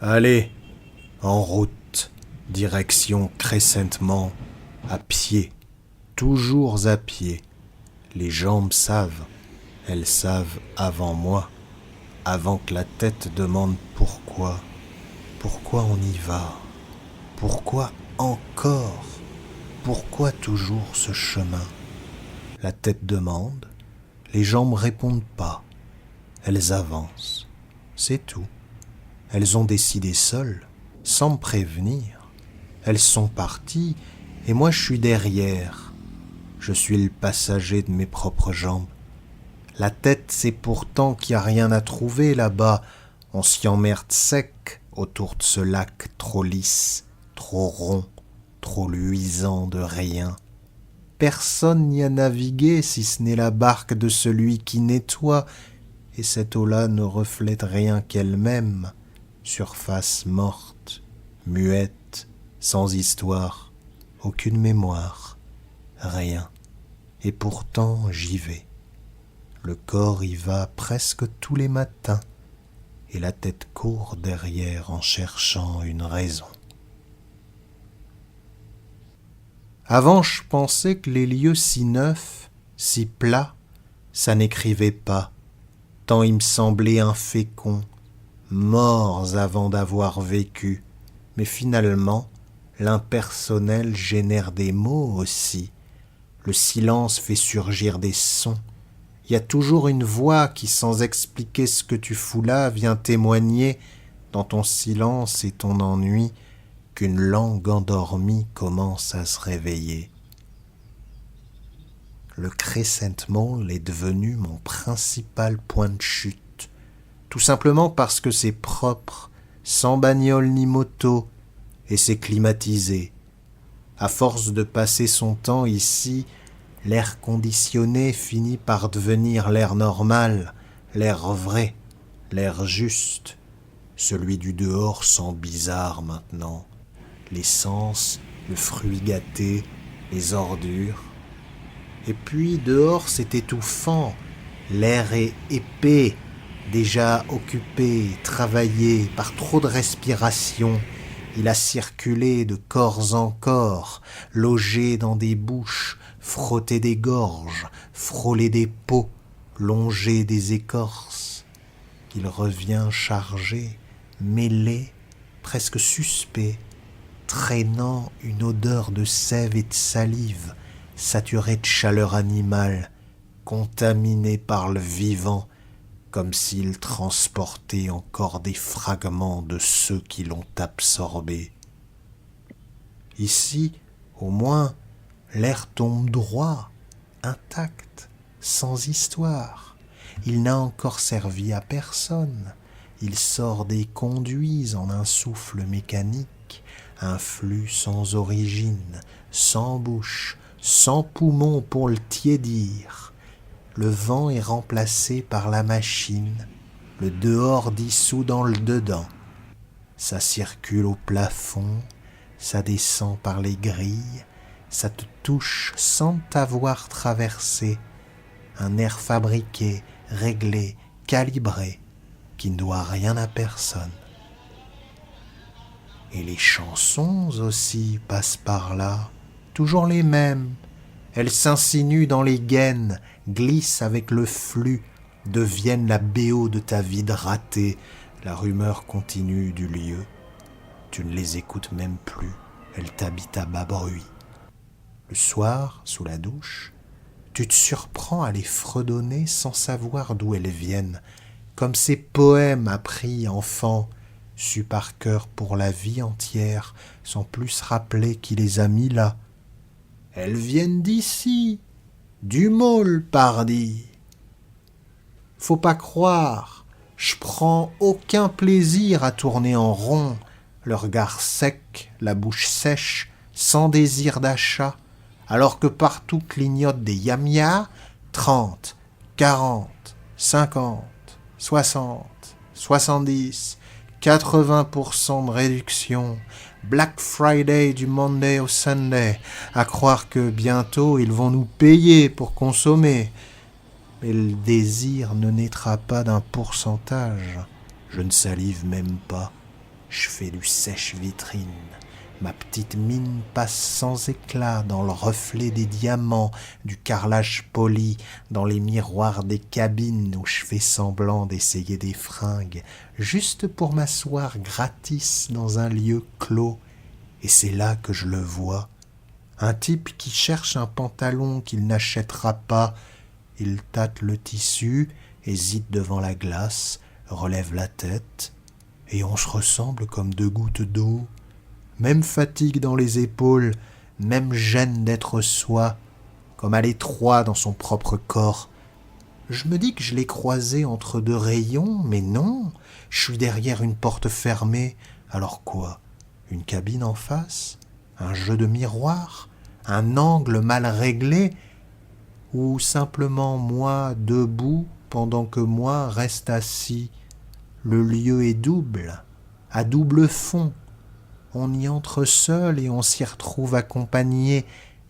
Allez, en route, direction Crescentement, à pied, toujours à pied. Les jambes savent, elles savent avant moi, avant que la tête demande pourquoi. Pourquoi on y va? Pourquoi encore? Pourquoi toujours ce chemin? La tête demande, les jambes répondent pas. Elles avancent, c'est tout. Elles ont décidé seules, sans me prévenir. Elles sont parties, et moi je suis derrière. Je suis le passager de mes propres jambes. La tête sait pourtant qu'il n'y a rien à trouver là-bas. On s'y emmerde sec autour de ce lac trop lisse, trop rond, trop luisant de rien. Personne n'y a navigué si ce n'est la barque de celui qui nettoie, et cette eau-là ne reflète rien qu'elle-même, surface morte, muette, sans histoire, aucune mémoire, rien. Et pourtant j'y vais. Le corps y va presque tous les matins, et la tête court derrière en cherchant une raison. Avant, je pensais que les lieux si neufs, si plats, ça n'écrivait pas, tant ils me semblaient inféconds, morts avant d'avoir vécu. Mais finalement, l'impersonnel génère des mots aussi. Le silence fait surgir des sons. Il y a toujours une voix qui, sans expliquer ce que tu fous là, vient témoigner, dans ton silence et ton ennui, qu'une langue endormie commence à se réveiller. Le Crescent Mall est devenu mon principal point de chute, tout simplement parce que c'est propre, sans bagnole ni moto, et c'est climatisé. À force de passer son temps ici, l'air conditionné finit par devenir l'air normal, l'air vrai, l'air juste. Celui du dehors sent bizarre maintenant. L'essence, le fruit gâté, les ordures. Et puis dehors c'est étouffant, l'air est épais, déjà occupé, travaillé par trop de respiration. Il a circulé de corps en corps, logé dans des bouches, frotté des gorges, frôlé des peaux, longé des écorces. Il revient chargé, mêlé, presque suspect, traînant une odeur de sève et de salive, saturé de chaleur animale, contaminé par le vivant, comme s'il transportait encore des fragments de ceux qui l'ont absorbé. Ici, au moins, l'air tombe droit, intact, sans histoire. Il n'a encore servi à personne. Il sort des conduits en un souffle mécanique, un flux sans origine, sans bouche, sans poumon pour le tiédir. Le vent est remplacé par la machine, le dehors dissous dans le dedans. Ça circule au plafond, ça descend par les grilles, ça te touche sans t'avoir traversé. Un air fabriqué, réglé, calibré, qui ne doit rien à personne. Et les chansons aussi passent par là, toujours les mêmes. Elles s'insinuent dans les gaines, glissent avec le flux, deviennent la BO de ta vie de raté, la rumeur continue du lieu. Tu ne les écoutes même plus, elles t'habitent à bas bruit. Le soir, sous la douche, tu te surprends à les fredonner sans savoir d'où elles viennent, comme ces poèmes appris enfant, sus par cœur pour la vie entière, sans plus rappeler qui les a mis là. Elles viennent d'ici, du môle, pardi. Faut pas croire, je prends aucun plaisir à tourner en rond, le regard sec, la bouche sèche, sans désir d'achat, alors que partout clignotent des yamyas, 30, 40, 50, 60, 70, 80% de réduction, Black Friday du Monday au Sunday, à croire que bientôt ils vont nous payer pour consommer. Mais le désir ne naîtra pas d'un pourcentage, je ne salive même pas. Je fais du sèche-vitrine. Ma petite mine passe sans éclat dans le reflet des diamants, du carrelage poli, dans les miroirs des cabines où je fais semblant d'essayer des fringues, juste pour m'asseoir gratis dans un lieu clos. Et c'est là que je le vois. Un type qui cherche un pantalon qu'il n'achètera pas. Il tâte le tissu, hésite devant la glace, relève la tête, et on se ressemble comme deux gouttes d'eau. Même fatigue dans les épaules, même gêne d'être soi, comme à l'étroit dans son propre corps. Je me dis que je l'ai croisé entre deux rayons, mais non, je suis derrière une porte fermée. Alors quoi? Une cabine en face? Un jeu de miroir? Un angle mal réglé? Ou simplement moi debout pendant que moi reste assis? Le lieu est double, à double fond. On y entre seul et on s'y retrouve accompagné.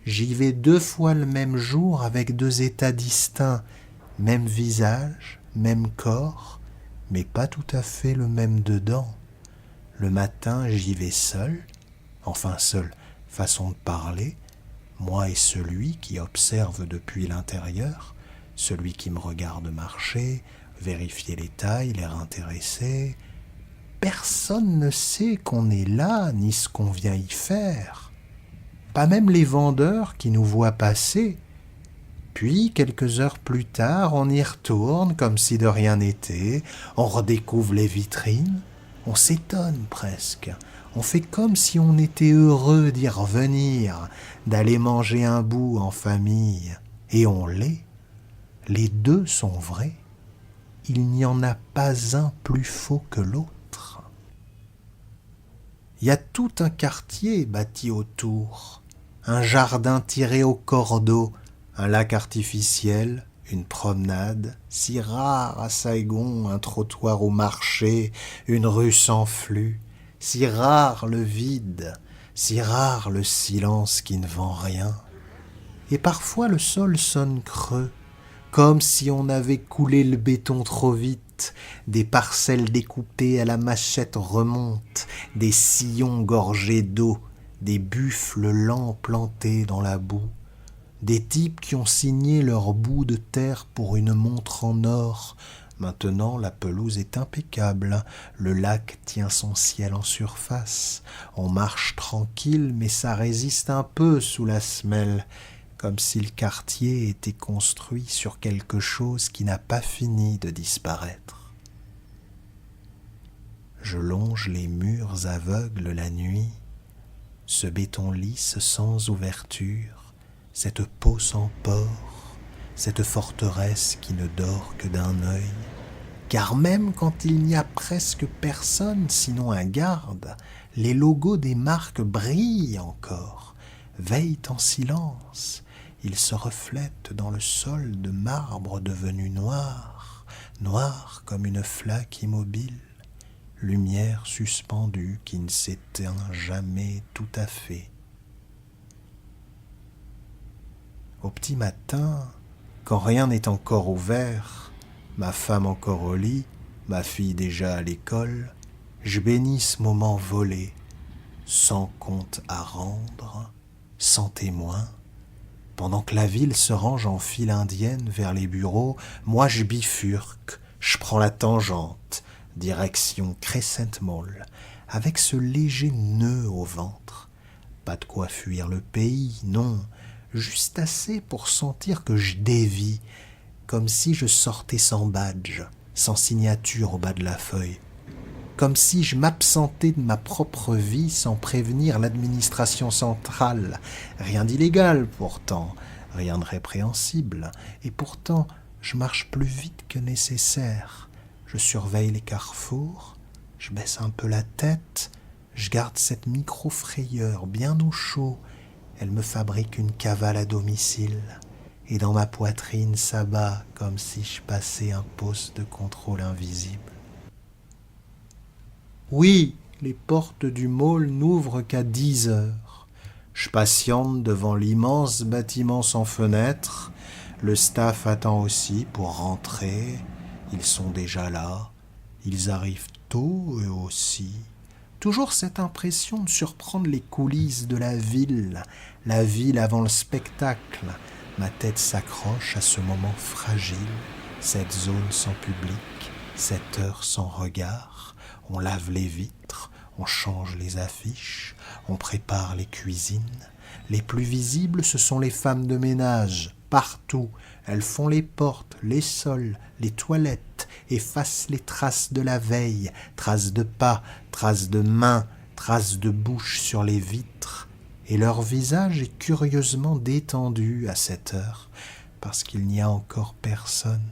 J'y vais 2 fois le même jour avec 2 états distincts. Même visage, même corps, mais pas tout à fait le même dedans. Le matin, j'y vais seul, enfin seul, façon de parler, moi et celui qui observe depuis l'intérieur, celui qui me regarde marcher, vérifier les tailles, l'air intéressé. Personne ne sait qu'on est là, ni ce qu'on vient y faire. Pas même les vendeurs qui nous voient passer. Puis, quelques heures plus tard, on y retourne comme si de rien n'était, on redécouvre les vitrines, on s'étonne presque. On fait comme si on était heureux d'y revenir, d'aller manger un bout en famille. Et on l'est. Les deux sont vrais. Il n'y en a pas un plus faux que l'autre. Il y a tout un quartier bâti autour, un jardin tiré au cordeau, un lac artificiel, une promenade, si rare à Saigon, un trottoir au marché, une rue sans flux, si rare le vide, si rare le silence qui ne vend rien. Et parfois le sol sonne creux, comme si on avait coulé le béton trop vite, des parcelles découpées à la machette remontent, des sillons gorgés d'eau, des buffles lents plantés dans la boue, des types qui ont signé leur bout de terre pour une montre en or. Maintenant, la pelouse est impeccable, le lac tient son ciel en surface. On marche tranquille, mais ça résiste un peu sous la semelle, comme si le quartier était construit sur quelque chose qui n'a pas fini de disparaître. Je longe les murs aveugles la nuit, ce béton lisse sans ouverture, cette peau sans pore, cette forteresse qui ne dort que d'un œil. Car même quand il n'y a presque personne, sinon un garde, les logos des marques brillent encore, veillent en silence. Ils se reflètent dans le sol de marbre devenu noir, noir comme une flaque immobile, lumière suspendue qui ne s'éteint jamais tout à fait. Au petit matin, quand rien n'est encore ouvert, ma femme encore au lit, ma fille déjà à l'école, je bénis ce moment volé, sans compte à rendre, sans témoin. Pendant que la ville se range en file indienne vers les bureaux, moi je bifurque, je prends la tangente, direction Crescent Mall, avec ce léger nœud au ventre. Pas de quoi fuir le pays, non, juste assez pour sentir que je dévie, comme si je sortais sans badge, sans signature au bas de la feuille. Comme si je m'absentais de ma propre vie sans prévenir l'administration centrale. Rien d'illégal pourtant, rien de répréhensible. Et pourtant, je marche plus vite que nécessaire. Je surveille les carrefours, je baisse un peu la tête, je garde cette micro-frayeur bien au chaud. Elle me fabrique une cavale à domicile. Et dans ma poitrine, ça bat comme si je passais un poste de contrôle invisible. Oui, les portes du mall n'ouvrent qu'à 10 heures. Je patiente devant l'immense bâtiment sans fenêtre. Le staff attend aussi pour rentrer. Ils sont déjà là. Ils arrivent tôt eux aussi. Toujours cette impression de surprendre les coulisses de la ville avant le spectacle. Ma tête s'accroche à ce moment fragile, cette zone sans public, cette heure sans regard. On lave les vitres, on change les affiches, on prépare les cuisines. Les plus visibles, ce sont les femmes de ménage, partout. Elles font les portes, les sols, les toilettes, effacent les traces de la veille, traces de pas, traces de mains, traces de bouche sur les vitres. Et leur visage est curieusement détendu à cette heure, parce qu'il n'y a encore personne.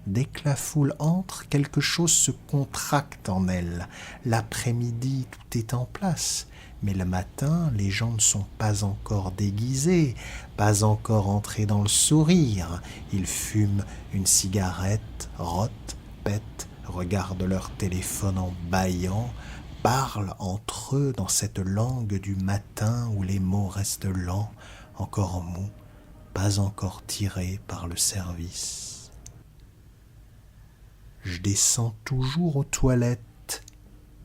Dès que la foule entre, quelque chose se contracte en elle. L'après-midi, tout est en place. Mais le matin, les gens ne sont pas encore déguisés, pas encore entrés dans le sourire. Ils fument une cigarette, rotent, pètent, regardent leur téléphone en bâillant, parlent entre eux dans cette langue du matin où les mots restent lents, encore mous, pas encore tirés par le service. Je descends toujours aux toilettes.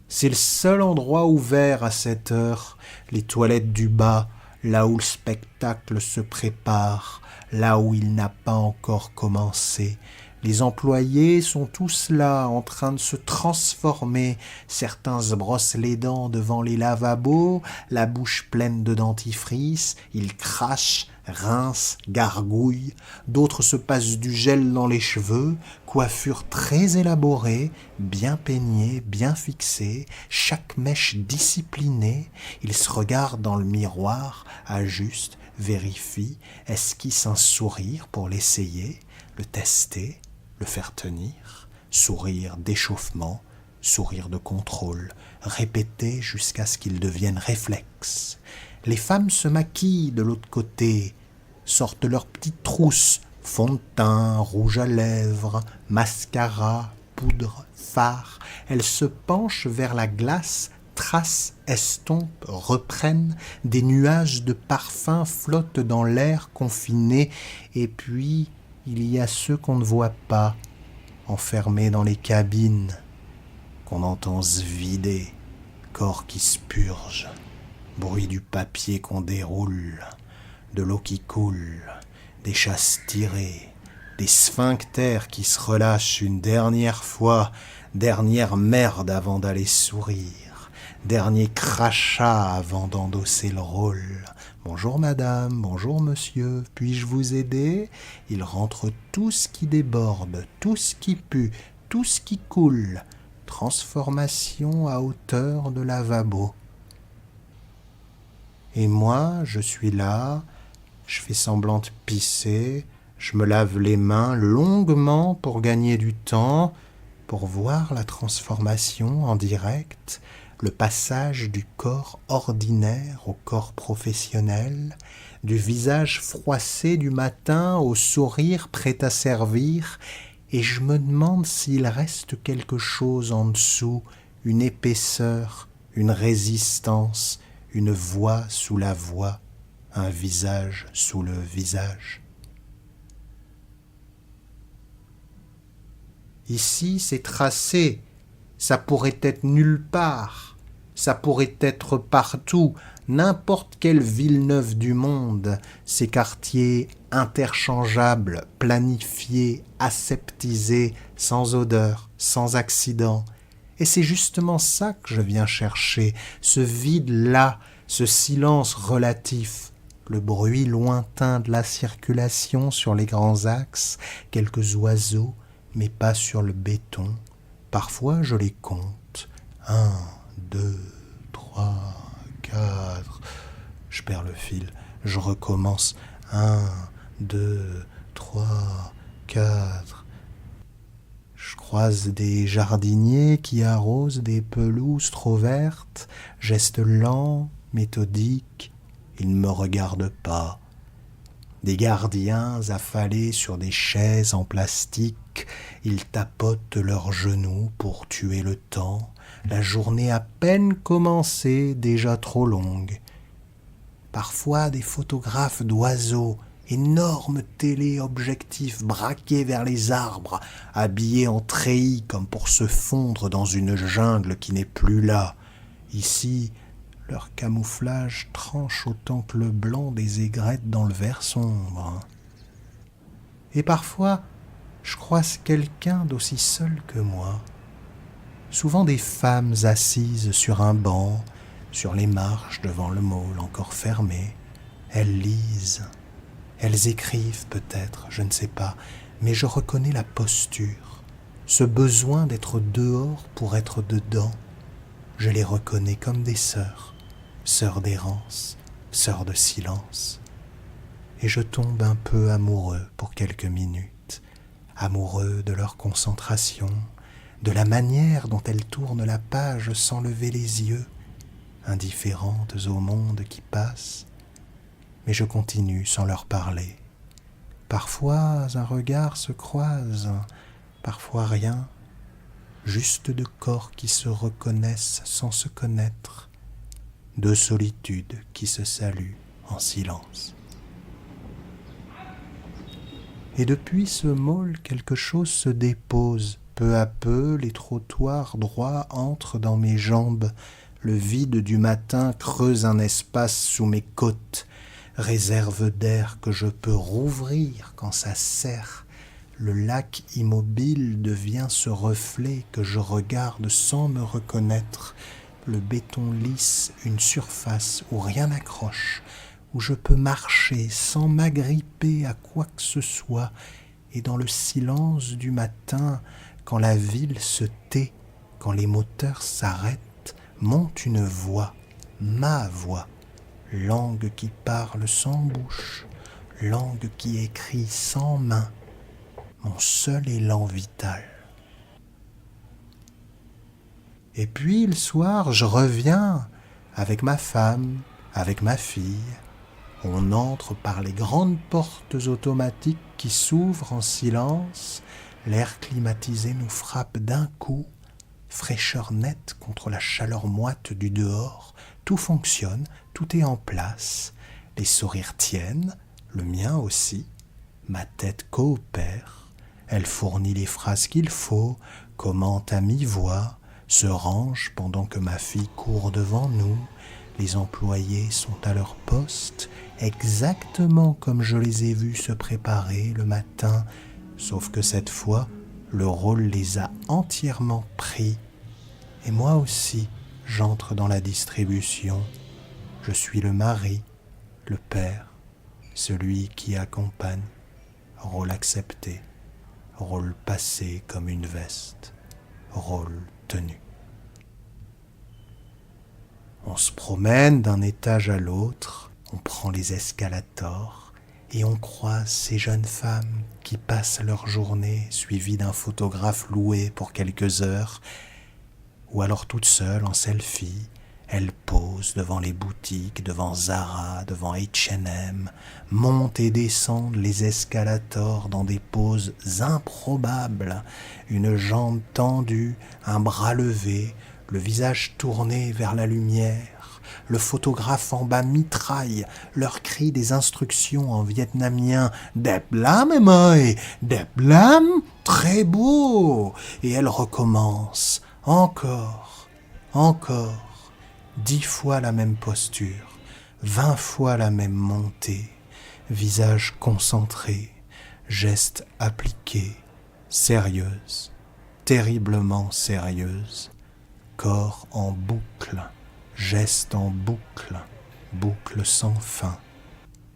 C'est le seul endroit ouvert à cette heure, les toilettes du bas, là où le spectacle se prépare, là où il n'a pas encore commencé. Les employés sont tous là, en train de se transformer. Certains se brossent les dents devant les lavabos, la bouche pleine de dentifrice. Ils crachent, rincent, gargouillent. D'autres se passent du gel dans les cheveux. Coiffure très élaborée, bien peignée, bien fixée, chaque mèche disciplinée. Ils se regardent dans le miroir, ajustent, vérifient, esquissent un sourire pour l'essayer, le tester, le faire tenir, sourire d'échauffement, sourire de contrôle, répété jusqu'à ce qu'il devienne réflexe. Les femmes se maquillent de l'autre côté, sortent leurs petites trousses, fond de teint, rouge à lèvres, mascara, poudre, fard. Elles se penchent vers la glace, tracent, estompent, reprennent. Des nuages de parfums flottent dans l'air confiné. Et puis, il y a ceux qu'on ne voit pas, enfermés dans les cabines, qu'on entend se vider, corps qui se purge, bruit du papier qu'on déroule, de l'eau qui coule, des chasses tirées, des sphincters qui se relâchent une dernière fois, dernière merde avant d'aller sourire, dernier crachat avant d'endosser le rôle. Bonjour madame, bonjour monsieur, puis-je vous aider? Il rentre tout ce qui déborde, tout ce qui pue, tout ce qui coule. Transformation à hauteur de lavabo. Et moi, je suis là, je fais semblant de pisser, je me lave les mains longuement pour gagner du temps, pour voir la transformation en direct, le passage du corps ordinaire au corps professionnel, du visage froissé du matin au sourire prêt à servir, et je me demande s'il reste quelque chose en dessous, une épaisseur, une résistance, une voix sous la voix, un visage sous le visage. Ici, c'est tracé, ça pourrait être nulle part. Ça pourrait être partout, n'importe quelle ville neuve du monde, ces quartiers interchangeables, planifiés, aseptisés, sans odeur, sans accident. Et c'est justement ça que je viens chercher, ce vide-là, ce silence relatif, le bruit lointain de la circulation sur les grands axes, quelques oiseaux, mais pas sur le béton. Parfois je les compte, 1, 2, 3, 4. Je perds le fil. Je recommence. 1, 2, 3, 4. Je croise des jardiniers qui arrosent des pelouses trop vertes. Geste lent, méthodique. Ils ne me regardent pas. Des gardiens affalés sur des chaises en plastique. Ils tapotent leurs genoux pour tuer le temps. La journée à peine commencée, déjà trop longue. Parfois des photographes d'oiseaux, énormes téléobjectifs braqués vers les arbres, habillés en treillis comme pour se fondre dans une jungle qui n'est plus là. Ici, leur camouflage tranche autant que le blanc des aigrettes dans le verre sombre. Et parfois, je croise quelqu'un d'aussi seul que moi. Souvent des femmes assises sur un banc, sur les marches devant le môle encore fermé. Elles lisent, elles écrivent peut-être, je ne sais pas, mais je reconnais la posture, ce besoin d'être dehors pour être dedans. Je les reconnais comme des sœurs, sœurs d'errance, sœurs de silence. Et je tombe un peu amoureux pour quelques minutes, amoureux de leur concentration, de la manière dont elles tournent la page sans lever les yeux, indifférentes au monde qui passe. Mais je continue sans leur parler. Parfois un regard se croise, parfois rien, juste deux corps qui se reconnaissent sans se connaître, deux solitudes qui se saluent en silence. Et depuis ce môle, quelque chose se dépose. Peu à peu, les trottoirs droits entrent dans mes jambes. Le vide du matin creuse un espace sous mes côtes, réserve d'air que je peux rouvrir quand ça serre. Le lac immobile devient ce reflet que je regarde sans me reconnaître. Le béton lisse, une surface où rien n'accroche, où je peux marcher sans m'agripper à quoi que ce soit. Et dans le silence du matin, quand la ville se tait, quand les moteurs s'arrêtent, monte une voix, ma voix, langue qui parle sans bouche, langue qui écrit sans main, mon seul élan vital. Et puis le soir, je reviens avec ma femme, avec ma fille. On entre par les grandes portes automatiques qui s'ouvrent en silence. L'air climatisé nous frappe d'un coup, fraîcheur nette contre la chaleur moite du dehors. Tout fonctionne, tout est en place. Les sourires tiennent, le mien aussi. Ma tête coopère. Elle fournit les phrases qu'il faut, commente à mi-voix, se range pendant que ma fille court devant nous. Les employés sont à leur poste, exactement comme je les ai vus se préparer le matin, sauf que cette fois, le rôle les a entièrement pris. Et moi aussi, j'entre dans la distribution. Je suis le mari, le père, celui qui accompagne. Rôle accepté, rôle passé comme une veste, rôle tenu. On se promène d'un étage à l'autre, on prend les escalators et on croise ces jeunes femmes qui passent leur journée suivies d'un photographe loué pour quelques heures, ou alors toutes seules en selfie. Elles posent devant les boutiques, devant Zara, devant H&M, montent et descendent les escalators dans des poses improbables, une jambe tendue, un bras levé, le visage tourné vers la lumière. Le photographe en bas mitraille, leur crie des instructions en vietnamien « Đẹp lắm em ơi, đẹp lắm, très beau !» Et elle recommence, encore, 10 fois la même posture, 20 fois la même montée, visage concentré, gestes appliqués, sérieuse, terriblement sérieuse, corps en boucle, gestes en boucle, boucle sans fin.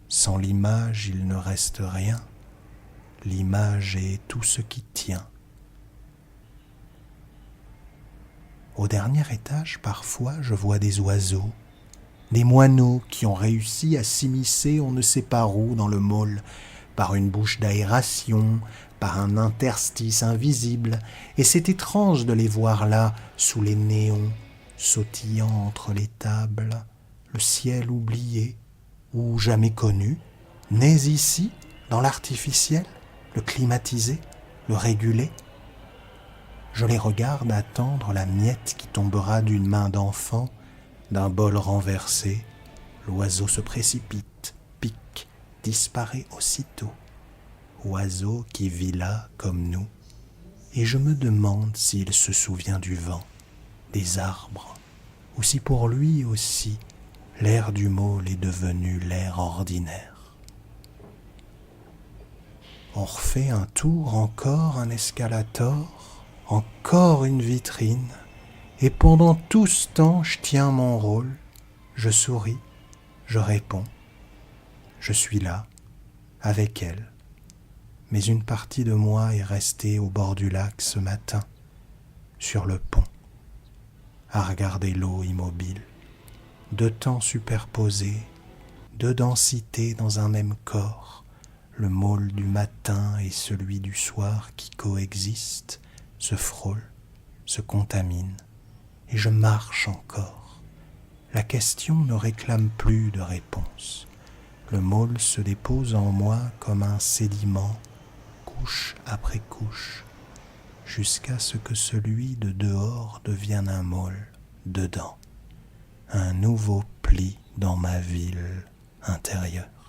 Sans l'image, il ne reste rien. L'image est tout ce qui tient. Au dernier étage, parfois, je vois des oiseaux, des moineaux qui ont réussi à s'immiscer on ne sait par où dans le môle, par une bouche d'aération, par un interstice invisible, et c'est étrange de les voir là, sous les néons, sautillant entre les tables, le ciel oublié, ou jamais connu, nés ici, dans l'artificiel, le climatisé, le régulé. Je les regarde attendre la miette qui tombera d'une main d'enfant, d'un bol renversé. L'oiseau se précipite, pique, disparaît aussitôt. Oiseau qui vit là comme nous. Et je me demande s'il se souvient du vent, des arbres, ou si pour lui aussi l'air du môle est devenu l'air ordinaire. On refait un tour, encore un escalator, encore une vitrine, et pendant tout ce temps je tiens mon rôle, je souris, je réponds, je suis là, avec elle. Mais une partie de moi est restée au bord du lac ce matin, sur le pont, à regarder l'eau immobile, deux temps superposés, deux densités dans un même corps, le môle du matin et celui du soir qui coexistent, se frôlent, se contaminent, et je marche encore. La question ne réclame plus de réponse. Le môle se dépose en moi comme un sédiment, couche après couche, jusqu'à ce que celui de dehors devienne un môle dedans, un nouveau pli dans ma ville intérieure.